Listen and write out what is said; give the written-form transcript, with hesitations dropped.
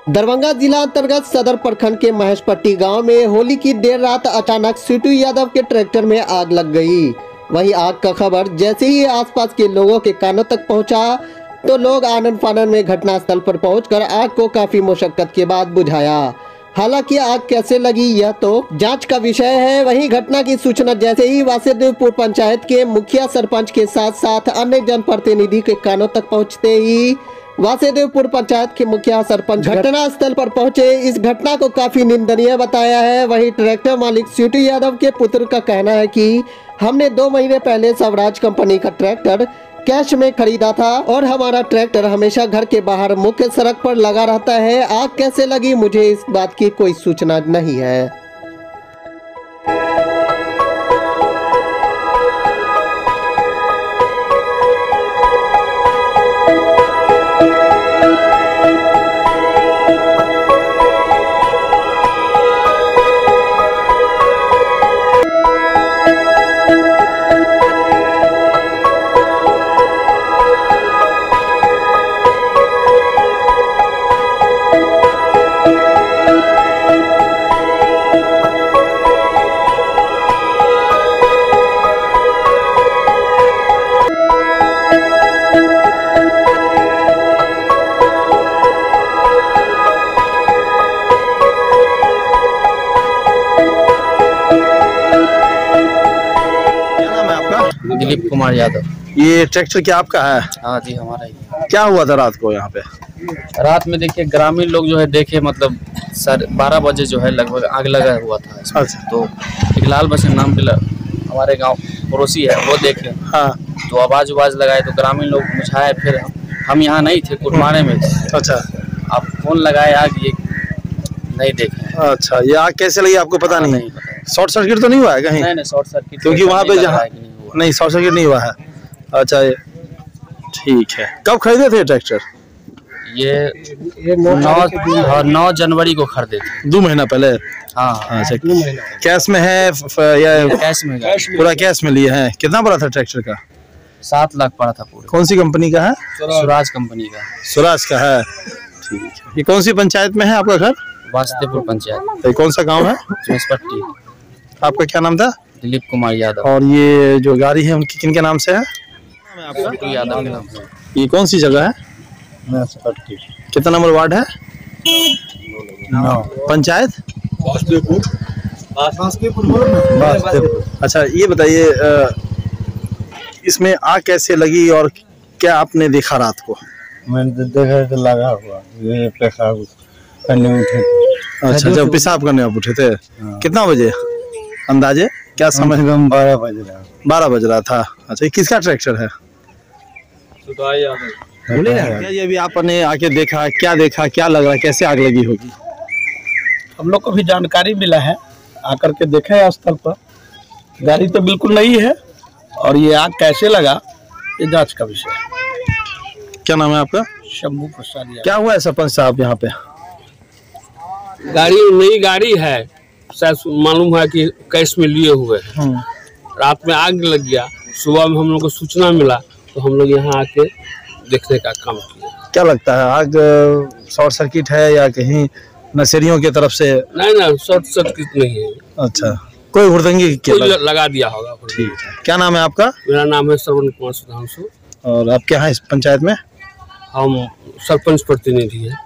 दरभंगा जिला अंतर्गत सदर प्रखंड के महेशपट्टी गांव में होली की देर रात अचानक सीटू यादव के ट्रैक्टर में आग लग गई। वहीं आग का खबर जैसे ही आसपास के लोगों के कानों तक पहुंचा तो लोग आनन फानन में घटनास्थल पर पहुंचकर आग को काफी मुशक्कत के बाद बुझाया। हालांकि आग कैसे लगी यह तो जांच का विषय है। वहीं घटना की सूचना जैसे ही वासुदेवपुर पंचायत के मुखिया सरपंच के साथ साथ अन्य जनप्रतिनिधि के कानों तक पहुंचते ही वासुदेवपुर पंचायत के मुखिया सरपंच घटनास्थल पर पहुंचे। इस घटना को काफी निंदनीय बताया है। वहीं ट्रैक्टर मालिक सीटू यादव के पुत्र का कहना है कि हमने 2 महीने पहले स्वराज कंपनी का ट्रैक्टर कैश में खरीदा था और हमारा ट्रैक्टर हमेशा घर के बाहर मुख्य सड़क पर लगा रहता है। आग कैसे लगी मुझे इस बात की कोई सूचना नहीं है। दिलीप कुमार यादव। ये ट्रैक्टर क्या आपका है? हाँ जी हमारा ही। क्या हुआ था रात को यहाँ पे? रात में देखिए ग्रामीण लोग जो है देखे मतलब 12 बजे जो है लगभग आग लगा हुआ था। अच्छा। तो एक लाल बसन नाम के हमारे गांव पड़ोसी है वो देखे। हाँ। तो आवाज लगाए तो ग्रामीण लोग बुझाए। फिर हम यहाँ नहीं थे, कुटमारे में थे। अच्छा। आप फोन लगाए आग ये नहीं देखे। अच्छा, ये आग कैसे लगी आपको पता नहीं? शॉर्ट सर्किट तो नहीं हुआ है कहीं? नहीं शॉर्ट सर्किट क्योंकि वहाँ पे जहाँ नहीं शॉर्ट सर्किट नहीं हुआ है। अच्छा ठीक है। कब खरीदे थे ट्रैक्टर? ये 9 जनवरी को खरीदे थे। 2 महीना पहले। हाँ। अच्छा, कैश में है या कैश में? पूरा कैश में लिए हैं। कितना बड़ा था ट्रैक्टर का? 7 लाख पड़ा था पूरा। कौन सी कंपनी का है? स्वराज कंपनी का। स्वराज का है। ठीक है। ये कौन सी पंचायत में है आपका घर? वासुदेवपुर पंचायत। तो कौन सा गांव है? महेशपट्टी। आपका क्या नाम था? दिलीप कुमार यादव। और ये जो गाड़ी है उनकी किनके नाम से है? सीटू यादव के नाम से। ये कौन सी जगह है? महेशपट्टी। कितना नंबर वार्ड है? 9। पंचायत? वासुदेवपुर। अच्छा ये बताइए इसमें आग कैसे लगी और क्या आपने देखा रात को? मैंने तो देखा तो लगा हुआ ये पेशाब करने में उठे। अच्छा, जब पेशाब करने आप उठे थे? कितना बजे अंदाजे क्या समझ? 12 बज रहा। 12 बज रहा था। अच्छा, ये किसका ट्रैक्टर है? क्या ये भी आपने आके देखा? क्या देखा, क्या लग रहा, कैसे आग लगी होगी? हम लोग को भी जानकारी मिला है, आकर के देखा है स्थल पर। गाड़ी तो बिल्कुल नहीं है और ये आग कैसे लगा ये जांच का विषय है। क्या नाम है आपका? शंभू प्रसाद। क्या हुआ है सरपंच साहब यहाँ पे? गाड़ी नई गाड़ी है, शायद मालूम है कि कैश में लिए हुए हैं। रात में आग लग गया। सुबह में हम लोग को सूचना मिला तो हम लोग यहाँ आके देखने का काम किया। क्या लगता है आग शॉर्ट सर्किट है या कहीं नशेरियों की तरफ से? नहीं शॉर्ट सर्किट नहीं है। अच्छा, कोई हुड़दंगी लगा दिया होगा। ठीक है। क्या नाम है आपका? मेरा नाम है श्रवण कुमार सुधांशु। और आप क्या है इस पंचायत में? हम सरपंच प्रतिनिधि हैं।